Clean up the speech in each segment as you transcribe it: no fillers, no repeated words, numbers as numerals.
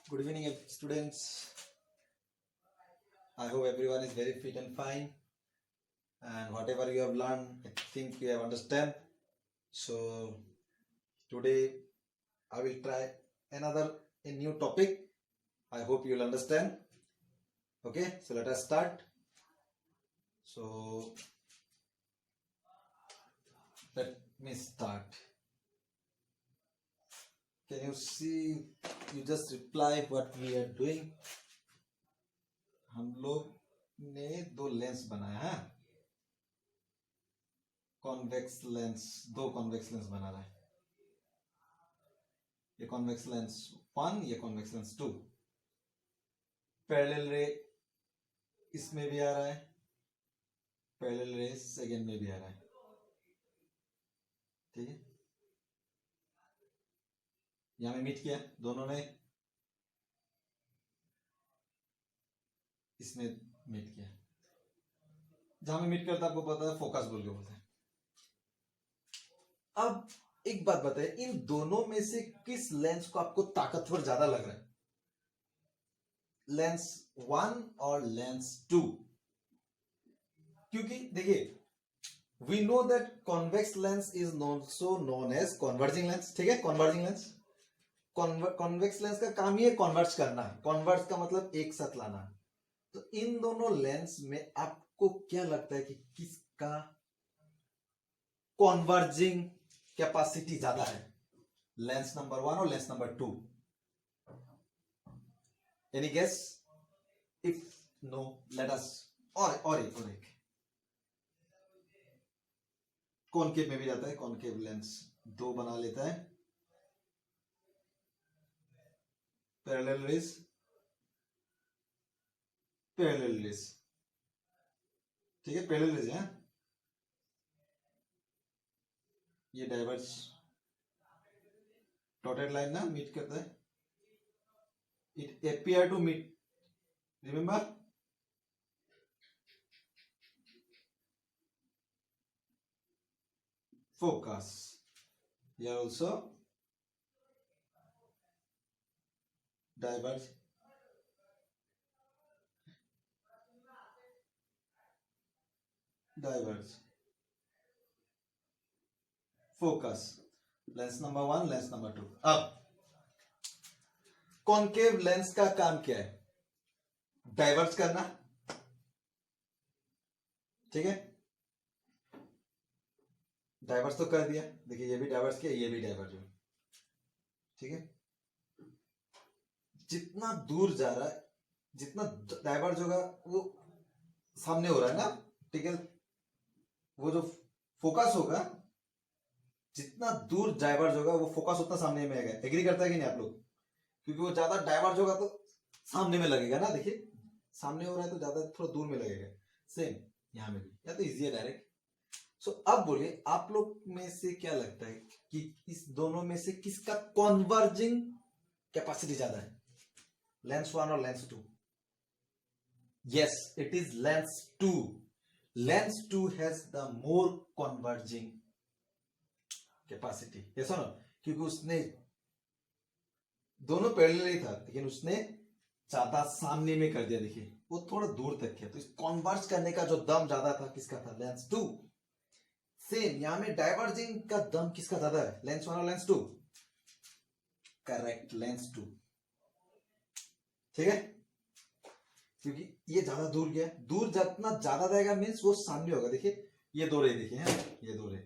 Good evening, students. I hope everyone is very fit and fine, and whatever you have learned, I think you have understand. So today I will try a new topic. I hope you will understand. Okay, so let us start. So let me start. Can you see? You just reply what we are doing. हम लोग ने दो lens बनाया है, convex lens, दो convex lens बना रहा है। ये कॉन्वेक्स लेंस 1, ये कॉन्वेक्स लेंस 2। पैरेलल रे इसमें भी आ रहा है, पैरेलल रे सेकेंड में भी आ रहा है। ठीक है, यहां में मीट किया दोनों ने, इसमें मीट किया। जहां में मीट करता है आपको पता है फोकस बोल के बोलते हैं। अब एक बात बताए, इन दोनों में से किस लेंस को आपको ताकतवर ज्यादा लग रहा है, लेंस 1 और लेंस 2? क्योंकि देखिए, we know that convex lens is also known as converging lens. ठीक है, कॉन्वर्जिंग लेंस, कॉन्वेक्स लेंस का काम ही है कॉन्वर्ज करना है। कॉन्वर्ज का मतलब एक साथ लाना। तो इन दोनों लेंस में आपको क्या लगता है कि किसका कॉन्वर्जिंग कैपेसिटी ज्यादा है, लेंस नंबर 1 और lens number 2? Any guess? If no, let us और एक कॉनकेव में भी जाता है, कॉनकेव लेंस 2 बना लेता है। पैरेलल रेस, पैरेलल रेस, ठीक है, पैरेलल रेस है। ये डाइवर्ज डॉटेड लाइन ना मीट करता है, it appear to meet, remember? Focus, here also diverge, focus, lens number 1, lens number 2। अब कॉनकेव लेंस का काम क्या है? डाइवर्ज करना। ठीक है, डाइवर्स तो कर दिया, देखिए ये भी डाइवर्स किया, ये भी डाइवर्ज हुआ। ठीक है, जितना दूर जा रहा है, जितना डाइवर्ज होगा वो सामने हो रहा है ना। ठीक है, वो जो फोकस होगा, जितना दूर डाइवर्ज होगा वो फोकस उतना सामने में आएगा। एग्री करता है कि नहीं आप लोग? क्योंकि वो ज्यादा डाइवर्ज होगा तो सामने में लगेगा ना। देखिए, सामने हो रहा है तो ज्यादा थोड़ा दूर में लगेगा। सेम यहां में भी, या तो इजी है डायरेक्ट। सो अब बोलिए, आप लोग में से क्या लगता है कि इस दोनों में से किसका कॉन्वर्जिंग कैपेसिटी ज्यादा है, लेंस 1 और lens 2? Yes, it is lens 2। Lens 2 has the more converging capacity. ये सुनो, क्योंकि उसने दोनों पैरेलल ही था, लेकिन उसने ज्यादा सामने में कर दिया। देखिए, वो थोड़ा दूर तक किया, तो इस कॉन्वर्ज करने का जो दम ज्यादा था, किसका था? लेंस 2। सेम यहां में डाइवर्जिंग का दम किसका ज्यादा है, लेंस 1 और लेंस 2? Correct, lens 2। ठीक है, क्योंकि ये ज्यादा दूर गया, दूर जितना ज्यादा जाएगा मीन्स वो सामने होगा। देखिए, ये दो रे, देखिए ये दो रे,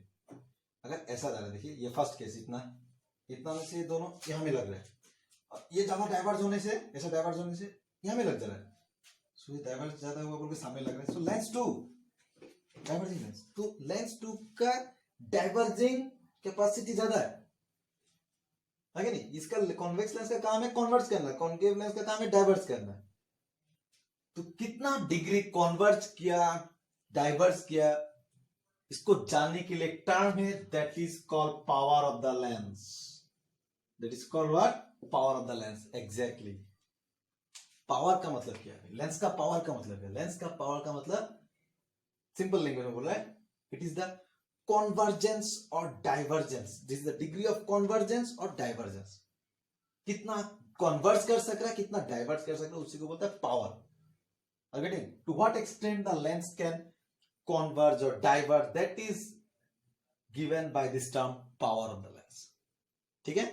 अगर ऐसा जा रहा है, देखिए ये फर्स्ट केस, इतना में से ये दोनों यहां में लग रहा है, और ये ज्यादा डाइवर्ज होने से, ऐसा डाइवर्ज होने से यहां में लग जा रहा है। सो ये डाइवर्ज ज्यादा हुआ बोल के सामने लग रहा है। सो लेंस 2, डाइवर्जिंग लेंस, तो लेंस 2 का डाइवर्जिंग कैपेसिटी ज्यादा है कि नहीं? इसका कॉन्वेक्स लेंस का काम है कॉन्वर्ज करना, कॉनकेव लेंस का काम है डाइवर्ज करना। तो कितना डिग्री कॉन्वर्ज किया, डाइवर्ज किया, इसको जानने के लिए एक टर्म है, that is called power of the lens. That is called what? Power of the lens. Exactly, power का मतलब क्या है? लेंस का पावर का मतलब है, लेंस का पावर का मतलब सिंपल लैंग्वेज में बोल रहा है, इट इज द कॉन्वर्जेंस और divergence. This is the degree of convergence और डाइवर्जेंस। कितना कन्वर्ट कर सक रहा है, कितना डाइवर्ट कर सक रहा है, उसी को बोलता है power. Getting to what extent the lens can converge और divert, that is given by this term power of the lens. ठीक है,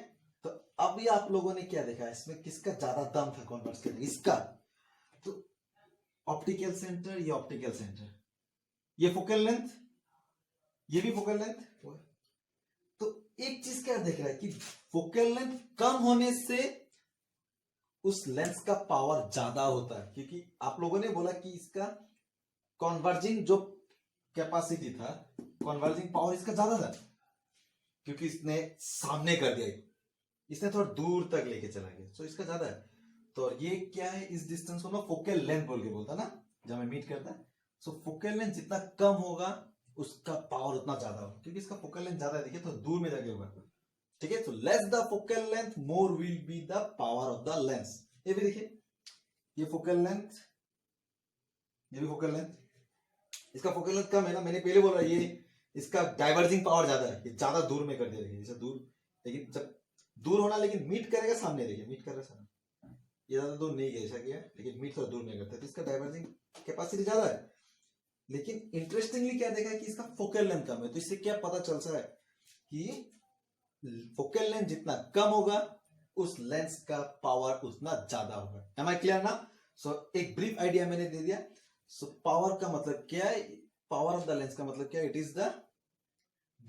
तो अभी आप लोगों ने क्या देखा, इसमें किसका ज्यादा दम था कन्वर्ट करने, इसका। तो ऑप्टिकल सेंटर, ये ऑप्टिकल सेंटर, ये फोकल लेंथ, ये भी फोकल लेंथ। तो एक चीज क्या देख रहा है कि फोकल लेंथ कम होने से उस लेंस का पावर ज्यादा होता है, क्योंकि आप लोगों ने बोला कि इसका कन्वर्जिंग जो कैपेसिटी था, कन्वर्जिंग पावर इसका ज्यादा था, क्योंकि इसने सामने कर दिया, इसने थोड़ा दूर तक लेके चला गया, तो इसका ज्यादा है। तो ये क्या है, इस डिस्टेंस को ना फोकल लेंथ बोल के बोलता ना, जब मैं मीट करता है। सो फोकल लेंथ जितना कम होगा उसका पावर उतना ज्यादा होगा, क्योंकि इसका फोकल लेंथ ज्यादा है, देखिए तो दूर में जाके होगा। ठीक है, तो less the focal length more will be the power of the lens. ये भी देखिए, ये फोकल लेंथ, ये भी फोकल लेंथ, इसका फोकल लेंथ कम है ना, मैंने पहले बोला ये इसका डाइवर्जिंग पावर ज्यादा है, ये ज्यादा दूर में कर दिया, देखिए जैसे दूर, लेकिन जब दूर होना, लेकिन मीट करेगा सामने, देखिए मीट कर रहा है सामने, ये ज्यादा दूर नहीं गया ऐसा किया, लेकिन मीट थोड़ा दूर में करता है, तो इसका डाइवर्जिंग कैपेसिटी ज्यादा है। लेकिन इंटरेस्टिंगली क्या देखा है कि इसका फोकल लेंथ कम है, तो इससे क्या पता चलता है कि फोकल लेंथ जितना कम होगा उस लेंस का पावर उतना ज्यादा होगा। एम आई क्लियर ना? सो एक ब्रीफ आइडिया मैंने दे दिया। सो पावर का मतलब क्या है, पावर ऑफ द लेंस का मतलब क्या है, it is the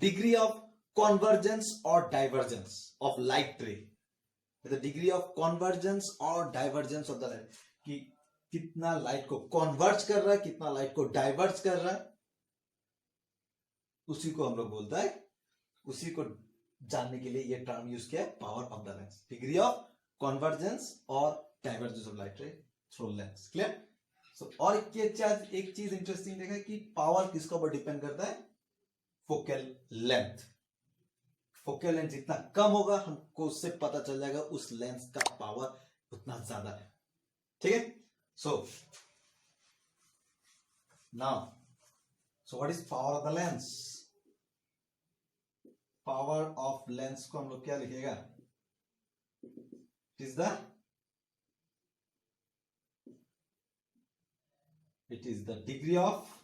degree of convergence और divergence of light ray, the degree of convergence और डाइवर्जेंस ऑफ द लाइट, कि कितना लाइट को कॉन्वर्ज कर रहा है, कितना लाइट को डाइवर्ज कर रहा है, उसी को हम लोग बोलता है, उसी को जानने के लिए ये टर्म यूज किया है, power of the lens, degree of convergence और divergence of light ray through lens. Clear? So और एक चीज इंटरेस्टिंग देखा है कि पावर किसके ऊपर डिपेंड करता है, फोकल लेंथ। फोकल लेंथ जितना कम होगा हमको उससे पता चल जाएगा उस लेंस का पावर उतना ज्यादा है। ठीक है, so now, so what is power of the lens? Power of lens को हम लोग क्या लिखेगा, it is the degree of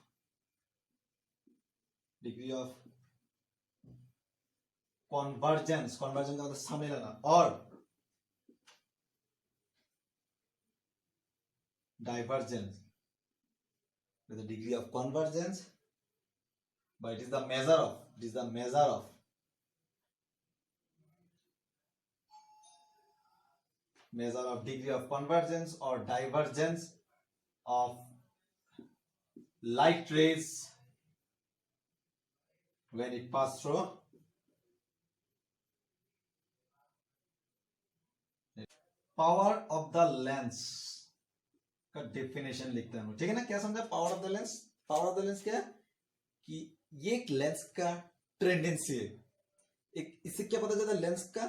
convergence, convergence का मतलब सामने लाना, और divergence, the degree of convergence, but it is the measure of degree of convergence or divergence of light rays when it pass through power of the lens का definition लिखते हैं, ठीक है ना? क्या समझा power of the lens? Power of the lens क्या है कि ये एक लेंस का टेंडेंसी है, एक इससे क्या पता चलता है लेंस का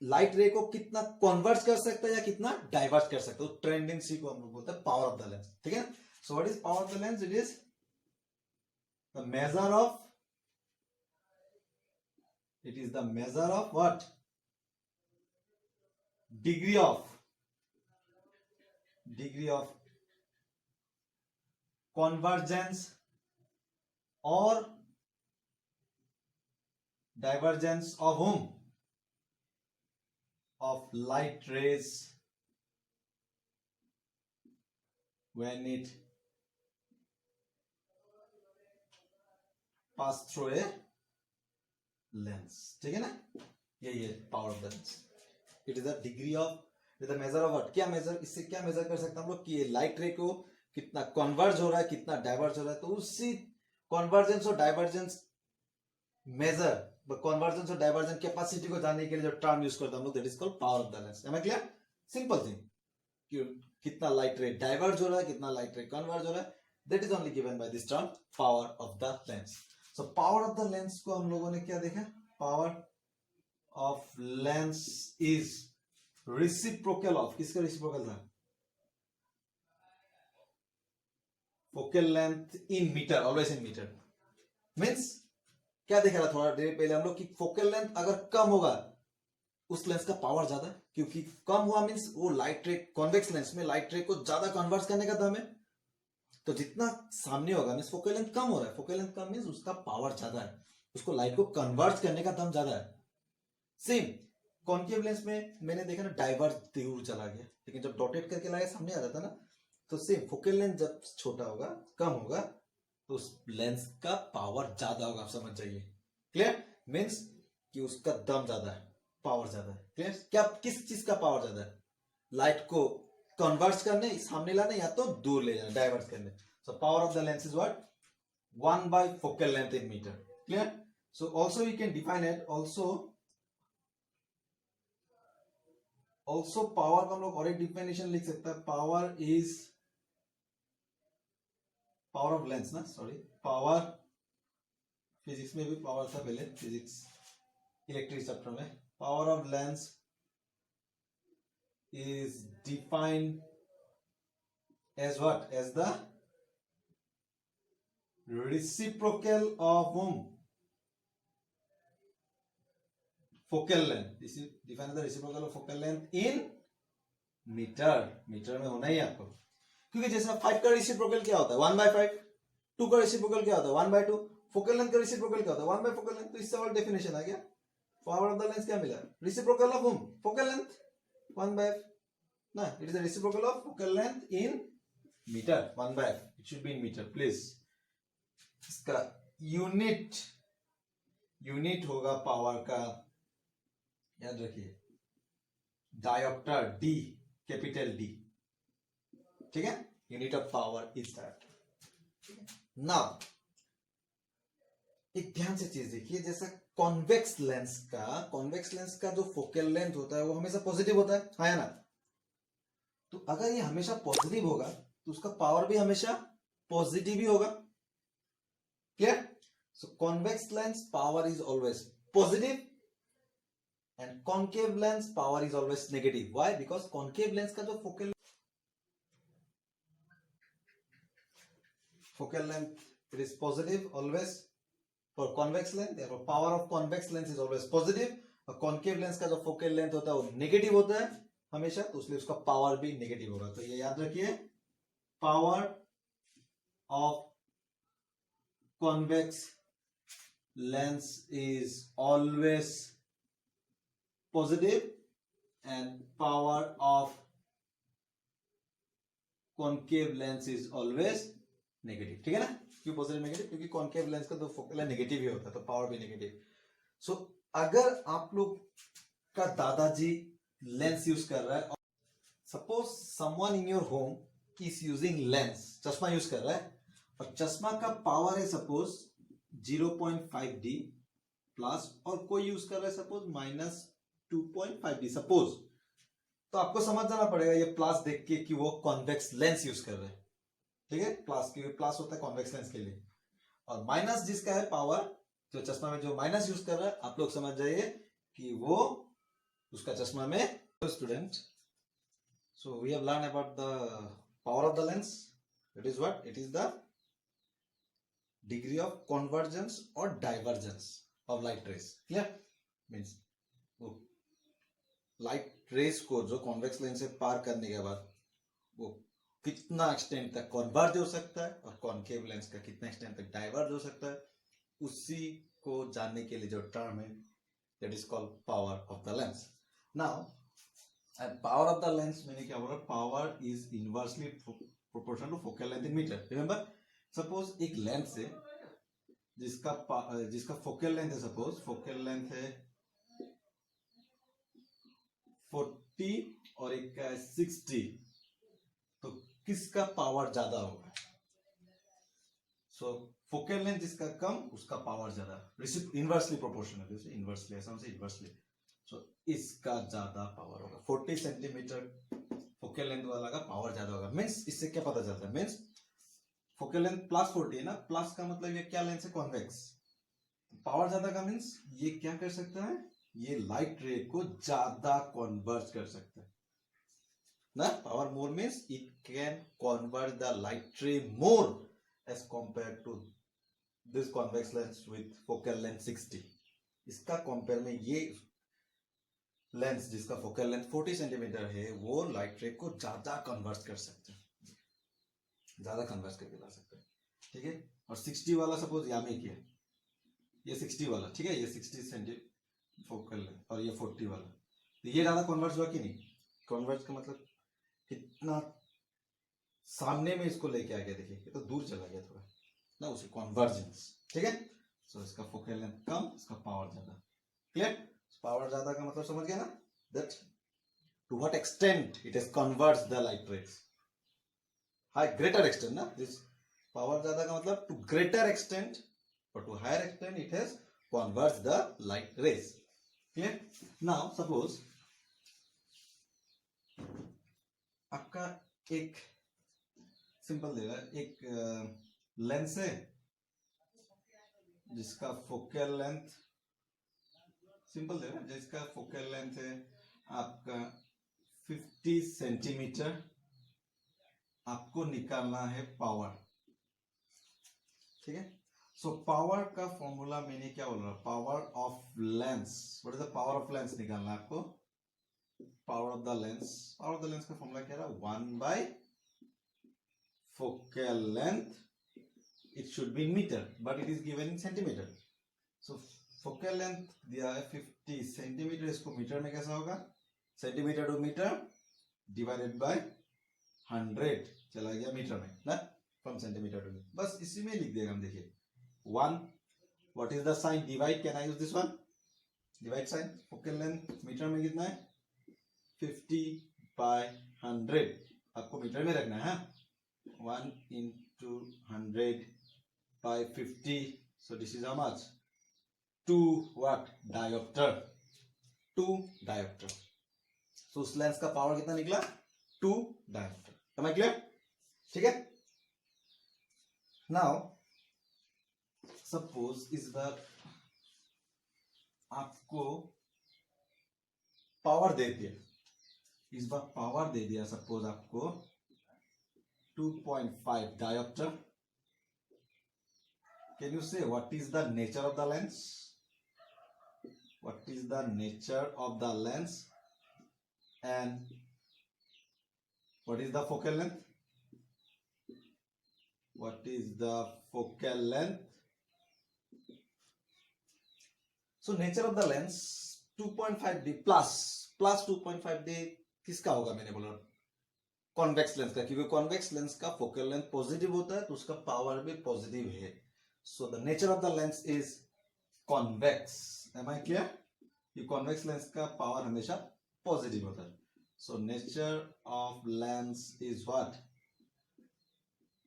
लाइट रे को कितना कन्वर्ट कर सकता है या कितना डाइवर्ट कर सकता है, तो टेंडेंसी को हम लोग बोलते हैं पावर ऑफ द लेंस। ठीक है, so what is power of the lens? It is the measure of what, degree of convergence or divergence of whom, of light rays when it pass through a lens। ठीक है ना, यही है power of the lens. It is the degree of, the measure of what, क्या major, इससे क्या major कर सकते हैं हम लोग कि ये लाइट रे को कितना कन्वर्ज हो रहा है, कितना डाइवर्ज हो रहा है, तो उसी कन्वर्जेंस और डाइवर्जेंस मेजर, कन्वर्जेंस और डाइवर्जेंस कैपेसिटी को जानने के लिए जो टर्म यूज करते हैं हम लोग, that is called power of the lens. Am I clear? Simple thing, कितना लाइट रे डाइवर्ज हो रहा है, कितना लाइट रे कन्वर्ज हो रहा है, that is only given by this term power of the lens. So power of the lens को हम लोगों ने क्या देखा, power of lens is reciprocal of, किसका रेसिप्रोकल था, focal length in metre, always in metre. Means क्या देखा था थोड़ा देर पहले हम लोग कि फोकल लेंथ अगर कम होगा उस लेंस का पावर ज्यादा है, क्योंकि कम हुआ मींस वो लाइट रे, कॉन्वेक्स लेंस में लाइट रे को ज्यादा कन्वर्ट करने का दम है। तो जितना सामने होगा मींस फोकल लेंथ कम हो रहा है, फोकल लेंथ कम मींस उसका पावर ज्यादा है, उसको लाइट को कन्वर्ट करने का दम ज्यादा है। सेम कॉन्केव लेंस में मैंने देखा ना डाइवर्ज दूर चला गया, लेकिन जब डॉटेड करके लाया सामने आ जाता ना। तो सेम फोकल लेंथ जब छोटा होगा, कम होगा, तो उस लेंस का पावर ज्यादा होगा, आप समझ जाइए। क्लियर? मीन्स कि उसका दम ज्यादा है, पावर ज्यादा है। क्लियर? क्या किस चीज का पावर ज्यादा है? लाइट को कन्वर्ट करने, सामने लाने, या तो दूर ले जाना, डाइवर्ट करने। सो power of the lens is what? 1 by focal length in meter. Clear? So also you can define it also power का हम लोग और एक डिफिनेशन लिख सकते हैं। Power is power of lens ना, सॉरी, पावर, फिजिक्स में भी पावर था पहले, फिजिक्स इलेक्ट्रिक चैप्टर में। Power of lens is defined as what? As the reciprocal of focal length. This is defined the reciprocal of focal length in metre. Metre में होना ही आपको, क्योंकि जैसा 5 का रेसिप्रोकल क्या होता है? 1/5। 2 का रेसिप्रोकल क्या होता है? 1/2। फोकल लेंथ का रेसिप्रोकल क्या होता है? 1 by फोकल लेंथ। तो इससे और डेफिनेशन आ गया। पावर ऑफ द लेंस क्या मिला? रेसिप्रोकल ऑफ फोकल लेंथ 1/, ना, it is the reciprocal of focal length in metre. 1/, it should be in metre please. इसका यूनिट होगा पावर का, याद रखिए, डायोप्टर, डी, कैपिटल डी। ठीक है? Unit of power is that. Now एक ध्यान से चीज देखिए, जैसा कॉन्वेक्स लेंस का जो फोकल लेंथ होता है वो हमेशा पॉजिटिव होता है, हाँ या ना? तो अगर ये हमेशा पॉजिटिव होगा तो उसका पावर भी हमेशा पॉजिटिव ही होगा। Clear? So convex lens power is always positive and concave lens power is always negative. Why? Because concave lens का जो focal length it is positive always for convex lens, therefore power of convex lens is always positive। और concave lens का जो focal length होता है वो negative होता है हमेशा, तो इसलिए उसका पावर भी negative होगा। तो ये याद रखिए, power of convex lens is always positive and power of concave lens is always negative। ठीक है ना? क्यों पॉजिटिव नेगेटिव? क्योंकि कॉन्केव लेंस का तो फोकल लेंथ नेगेटिव ही होता है, तो पावर भी नेगेटिव। सो अगर आप लोग का दादाजी लेंस यूज कर रहा है, suppose someone in your home is using lens, चश्मा यूज कर रहा है, और चश्मा का पावर है सपोज 0.5D प्लस, और कोई यूज कर रहा है सपोज -2.5D सपोज, तो आपको समझ जाना पड़ेगा ये प्लस देख के कि वो कॉन्वेक्स लेंस यूज कर रहे हैं। ठीक है? प्लस, क्योंकि प्लस होता है कॉन्वेक्स लेंस के लिए, और माइनस जिसका है पावर, जो चश्मा में जो माइनस यूज कर रहा है, आप लोग समझ जाइए कि वो उसका चश्मा में। Student, so we have learn about the power of the lens. It is what? It is the degree of convergence और divergence of light rays. Clear? Means वो लाइट रेस को जो कॉन्वेक्स लेंस से पार करने के बाद वो कितना एक्सटेंट तक कन्वर्ज हो सकता है, और कॉन्केव लेंस का कितना एक्सटेंट तक डाइवर्ज हो सकता है, उसी को जानने के लिए जो टर्म है that is called power of the lens. Now power of the lens मैंने क्या बोला? Power is inversely proportional to focal length in metre. Remember, suppose एक लेंस है जिसका फोकल लेंथ है, सपोज फोकल लेंथ है 40 और एक का 60, तो किसका पावर ज्यादा होगा? सो फोकल लेंथ जिसका कम उसका पावर ज्यादा, इनवर्सली प्रोपोर्शनल, इनवर्सली ऐसा से इनवर्सली। सो इसका ज्यादा पावर होगा। 40 सेंटीमीटर फोकल लेंथ वाला का पावर ज्यादा होगा। मींस इससे क्या पता चलता है? मींस फोकल लेंथ +40 है ना, प्लस का मतलब ये क्या लेंस है? कॉन्वेक्स। पावर ज्यादा का मींस ये क्या कर सकता है? ये लाइट रे को ज्यादा कन्वर्ज कर सकता है ना। Power more means it can convert the light ray more as compare to this convex lens with focal length 60। इसका कंपेयर में ये लेंस जिसका फोकल लेंथ 40 सेंटीमीटर है वो लाइट रे को ज्यादा कन्वर्ट कर सकते हैं, ज्यादा कन्वर्ट करके ला सकते हैं, ठीक है। और 60 वाला सपोज यहाँ में किया, ये 60 वाला, ठीक है, ये 60 सेंटीमीटर फोकल लेंथ और ये 40 वाला, तो ये ज्यादा कन्वर्ट हुआ कि नहीं? कन्वर्ट का मतलब कितना सामने में इसको लेके आ गया, देखिए ये तो दूर चला गया थोड़ा ना, उसे कन्वर्जेंस, ठीक है। सो इसका फोकल लेंथ कम, इसका पावर ज्यादा। क्लियर? पावर ज्यादा का मतलब समझ गया ना, that to what extent it is converts the light rays, high greater extent ना, दिस पावर ज्यादा का मतलब टू ग्रेटर एक्सटेंट और to higher extent it has converts the light rays. Clear? Now suppose आपका एक सिंपल देगा, एक lens है जिसका फोकल लेंथ, सिंपल देगा, जिसका फोकल लेंथ है आपका 50 सेंटीमीटर, आपको निकालना है पावर, ठीक है। सो पावर का फॉर्मूला मैंने क्या बोल रहा, power of lens, what is the power of lens निकालना है आपको, power of the lens, power of the lens का फॉर्मूला क्या रहा, 1 by focal length, it should be in meter but it is given in centimeter, so focal length दिया है 50 centimetre, इसको metre में कैसा होगा, centimetre to metre divided by 100, चला गया मीटर में ना, फ्रॉम सेंटीमीटर टू मीटर, बस इसी में लिख देगा हम, देखिए 1, what is the sign divide, can I use this one, divide sign, focal length metre में कितना है 50 बाय 100, आपको मीटर में रखना है, 1 into 100 by 50, so this is how much, 2 what diopter, 2 diopter, so उस लेंस का पावर कितना निकला, 2 diopter, am I clear? ठीक है। now suppose इस बार आपको पावर दे दिया, इस बार पावर दे दिया सपोज आपको 2.5 diopter, can you say what is the nature of the lens, what is the nature of the lens and what is the focal length, what is the focal length, so nature of the lens 2.5D plus 2.5D किसका होगा, मैंने बोला convex lens का, क्योंकि convex lens का focal length positive होता है तो उसका पावर भी पॉजिटिव है, so the nature of the lens is convex, am I clear, ये कॉन्वेक्स लेंस का पावर हमेशा पॉजिटिव होता है, so nature of lens is what,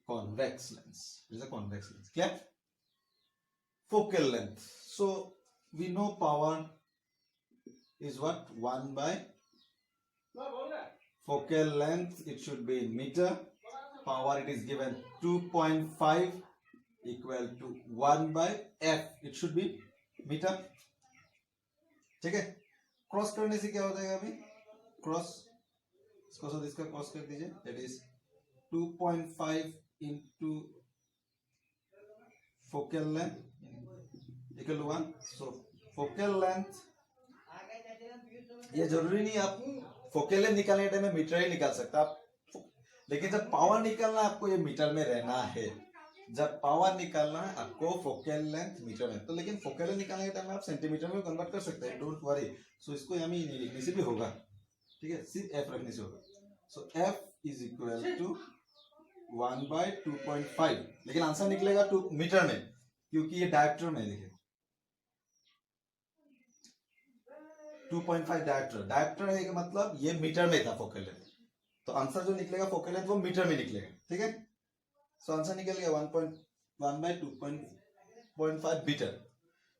convex lens, is a convex lens, clear. Focal length, so we know power is what, 1 by focal length, it should be in meter, power it is given 2.5 equal to 1 by f, it should be meter, ठीक है। Cross करने से क्या हो जाएगा अभी, cross, इसको साथ इसका क्रॉस कर दीजिए, that is 2.5 into focal length equal to 1, so focal length, ये जरूरी नहीं आप फोकल लेंथ निकालने के टाइम में मीटर ही निकाल सकता आप, लेकिन जब पावर निकालना है आपको ये मीटर में रहना है, जब पावर निकालना है आपको फोकल लेंथ मीटर में, तो लेकिन फोकल लेंथ निकालने के टाइम में आप सेंटीमीटर में कन्वर्ट कर सकते हैं, डोंट वरी, सो इसको यहाँ में नहीं लिखने से भी होगा, ठीक है, सिर्फ एफ रखने से होगा, so F is equal to 1 by 2.5, लेकिन आंसर निकलेगा 2 मीटर में, क्योंकि ये डायप्टर में, देखिए 2.5 डायप्टर, डायप्टर है मतलब ये मीटर में था फोकल लेंथ, तो आंसर जो निकलेगा फोकल लेंथ वो मीटर में निकलेगा, ठीक है, सो आंसर निकल गया 1.1 बाय 2.5 मीटर।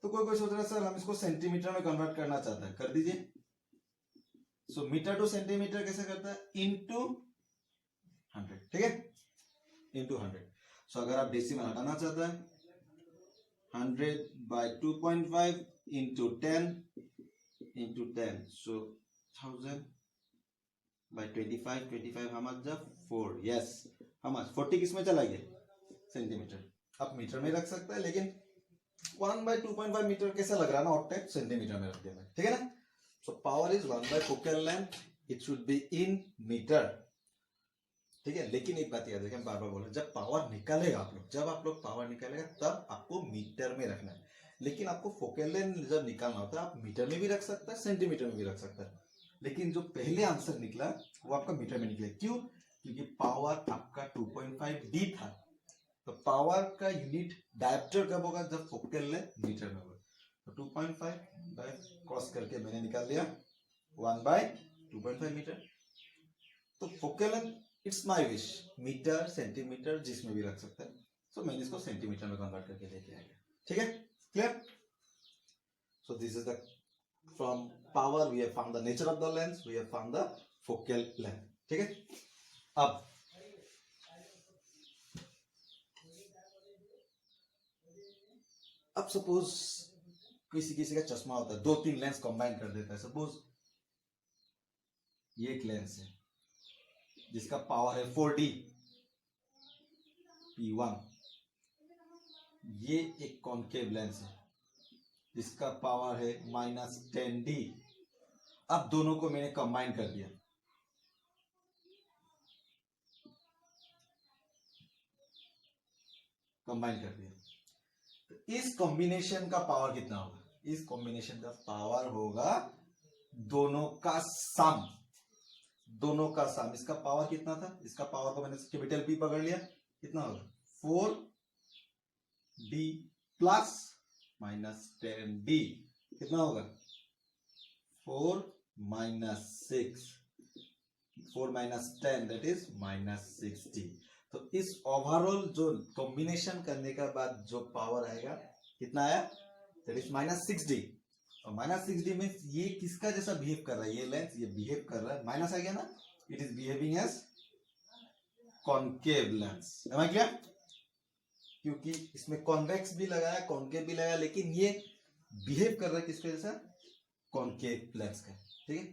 तो कोई सोच रहा है सर हम इसको सेंटीमीटर में कन्वर्ट करना चाहता है, कर दीजिए, सो मीटर टू सेंटीमीटर कैसे करता है, इनटू 100, ठीक है, इनटू 100, सो अगर आप डेसिमल हटाना चाहता है 100 bye 2.5 into 10 into 10, so 1000 by 25 how much the 4, yes, how much 40 किस में चला गया, सेंटीमीटर, आप मीटर में रख सकते हैं, लेकिन 1 by 2.5 मीटर कैसा लग रहा है ना, ऑक्टेट सेंटीमीटर में रख देना, ठीक है ना। So power is 1 by focal length, it should be in metre, ठीक है। लेकिन एक बात याद रखें, बार बार बोल रहे, जब पावर निकालेगा आप लोग, जब आप लोग पावर निकालेगा तब आपको मीटर में रखना है। लेकिन आपको फोकल लेंथ जब निकालना होता है आप मीटर में भी रख सकता है, सेंटीमीटर में भी रख सकता है। लेकिन जो पहले आंसर निकला वो आपका मीटर में निकले, क्यों? क्योंकि पावर आपका 2.5 डी था। तो पावर का यूनिट डायप्टर कब होगा? जब फोकल लेंथ मीटर में होगा। तो 2.5 बाय क्रॉस करके मैंने निकाल लिया 1 by 2.5 मीटर। तो focal length it's my wish, metre centimetre जिसमें भी रख सकता है। सो मैंने इसको सेंटीमीटर में कन्वर्ट करके लेके आ गया, ठीक है, clear. So this is the from power we have found the nature of the lens, we have found the focal length, ठीक है। अब सपोज किसी का चश्मा होता है, 2-3 लेंस कंबाइन कर देता है। सपोज ये एक लेंस है जिसका पावर है 4D P1, ये एक कॉन्केव लेंस है जिसका पावर है -10D। अब दोनों को मैंने कंबाइन कर दिया, तो इस कॉम्बिनेशन का पावर कितना होगा? इस कॉम्बिनेशन का पावर होगा दोनों का सम, दोनों का सम। इसका पावर कितना था? इसका पावर को मैंने कैपिटल P पकड़ लिया, कितना होगा? 4D प्लस -10D, कितना होगा? 4 - 6, 4 - 10 दैट इज -60। तो इस ओवरऑल जो कॉम्बिनेशन करने के बाद जो पावर आएगा कितना आया? That is -6D। और -6D में ये किसका जैसा बिहेव कर रहा है? ये लेंस ये बिहेव कर रहा है, माइनस आ गया ना, it is behaving as concave lens. समझ गया? क्योंकि इसमें कॉन्वेक्स भी लगाया, कॉन्केव भी लगाया, लेकिन ये बिहेव कर रहा है किसके जैसा? कॉन्केव लेंस का, ठीक है।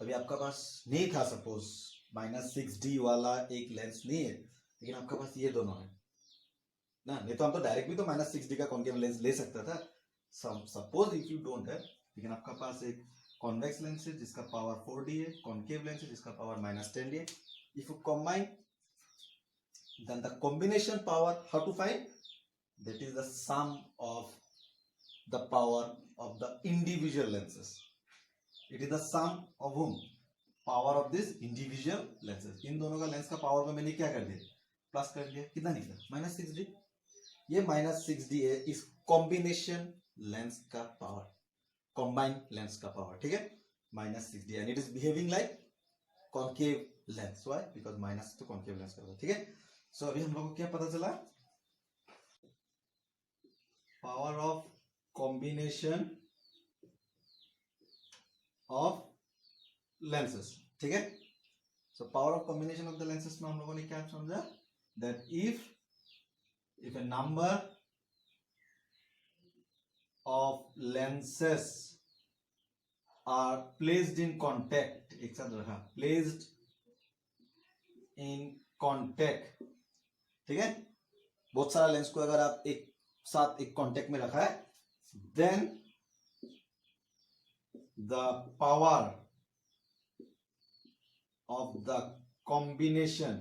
अभी आपका पास नहीं था सपोज -6D वाला एक लेंस नहीं है, लेकिन आपके पास ये दोनों है ना, नहीं तो हम तो डायरेक्ट भी तो -6D का कॉन्केव लेंस ले सकता था। सपोज इफ यू डोंट है, लेकिन आपका पास एक कॉन्वेक्स लेंस है जिसका पावर 4D है, कॉन्केव लेंस है जिसका पावर -10D है। If you combine then the combination power, how to find? That is the sum of the power of the individual lenses. It is the sum of whom? Power of this individual lenses. इन दोनों का lens का power को मैंने क्या कर दिया? Plus कर दिया। कितना निकला? -6D। ये -6D है इस कॉम्बिनेशन लेंस का पावर, कॉम्बाइन लेंस का पावर, ठीक है, -6D, and it is behaving like concave lens. Why? Because minus तो concave लेंस का, ठीक है। सो अभी हम लोग को क्या पता चला? Power of combination of lenses, ठीक है। So power of combination of the lenses में हम लोगों ने क्या समझा? That if a number of lenses are placed in contact, एक साथ रखा, प्लेस्ड इन कॉन्टेक्ट, ठीक है। बहुत सारा लेंस को अगर आप एक साथ एक कांटेक्ट में रखा है, then the power of the combination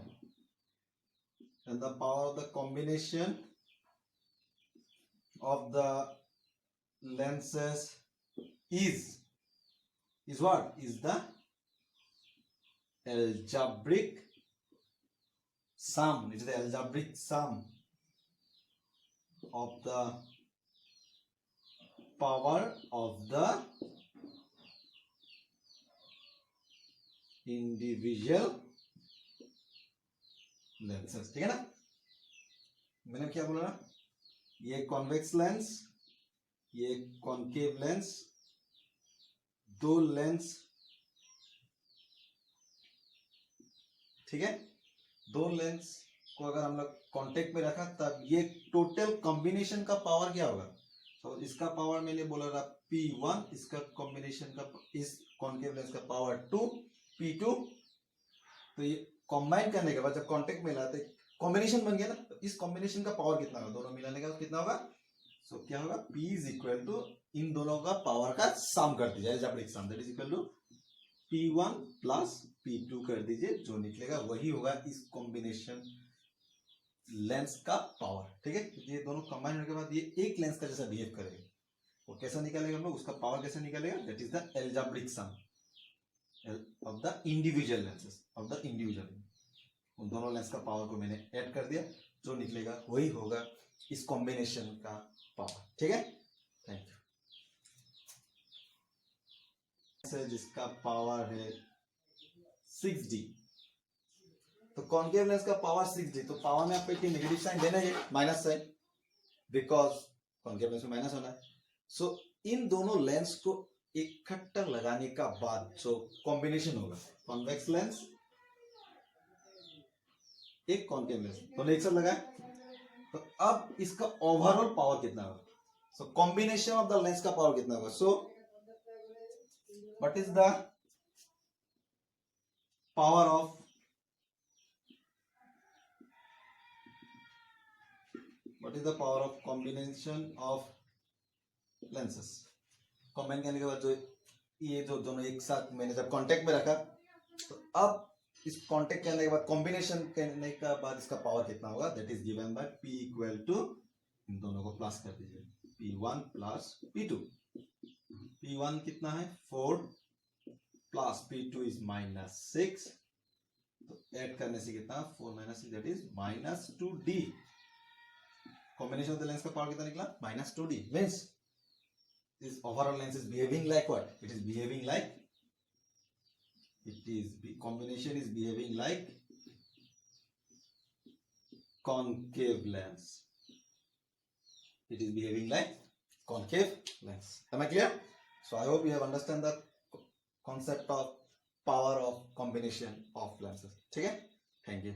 and the power of the combination of the lenses is what? Is the algebraic sum. It is the algebraic sum of the power of the individual lenses, ठीक है ना। मैंने क्या बोला ना, ये convex lens, ये concave lens, दो लेंस, ठीक है, दो लेंस को अगर हम लोग कांटेक्ट में रखा तब ये टोटल कॉम्बिनेशन का पावर क्या होगा? तो इसका पावर मैंने बोला था P1, इसका कॉम्बिनेशन का, इस कॉन्केव लेंस का पावर 2 P2। तो ये कंबाइन करने के बाद जब कांटेक्ट में लाते कॉम्बिनेशन बन गया ना, तो इस कॉम्बिनेशन का पावर कितना होगा? दोनों मिलाने का कितना होगा? सो क्या होगा? P इज इक्वल टू इन दोनों का पावर का सम कर दीजिए, algebraic sum, that is equal to P1 plus P2 कर दीजिए, जो निकलेगा वही होगा इस कॉम्बिनेशन लेंस का पावर। ठीक है, ये दोनों कंबाइन होने के बाद ये एक लेंस का जैसा बिहेव करेगा, वो कैसा निकलेगा हम लोग, उसका पावर कैसे निकलेगा, that is the algebraic sum of the individual lenses of the individual. उन दोनों लेंस का पावर को मैंने ऐड कर दिया, जो निकलेगा वही होगा इस कॉम्बिनेशन का पावर। ठीक है, थैंक यू। जिसका पावर है 6D, तो कॉन्केव लेंस का पावर 6D, तो पावर में आपको एक नेगेटिव साइन देना है, minus sign, because concave lens में माइनस होना है। सो इन दोनों लेंस को इकट्ठा लगाने का बाद जो कॉम्बिनेशन होगा, कॉन्वेक्स लेंस एक कॉन्केव लेंस, दोनों एक साथ लगाए, तो अब इसका ओवरऑल पावर कितना होगा, so combination of the lens का पावर कितना होगा। So what is the power of combination of lenses, combine करने के बाद जो ये जो दोनों एक साथ मैंने जब कांटेक्ट में रखा, तो अब इस कांटेक्ट करने के बाद कॉम्बिनेशन करने का बाद इसका पावर कितना होगा, that is given by P equal to, इन दोनों को प्लस कर दीजिए, P1 प्लस P2। P1 कितना है 4 प्लस P2 इज -6, तो ऐड करने से कितना 4 - 6 that is -2D। Combination of the lens का पावर कितना निकला -2D, means this overall lens is behaving like what, it is behaving like, combination is behaving like concave lens, it is behaving like concave lens. Am I clear? So I hope you have understand the concept of power of combination of lenses. ठीक है, thank you.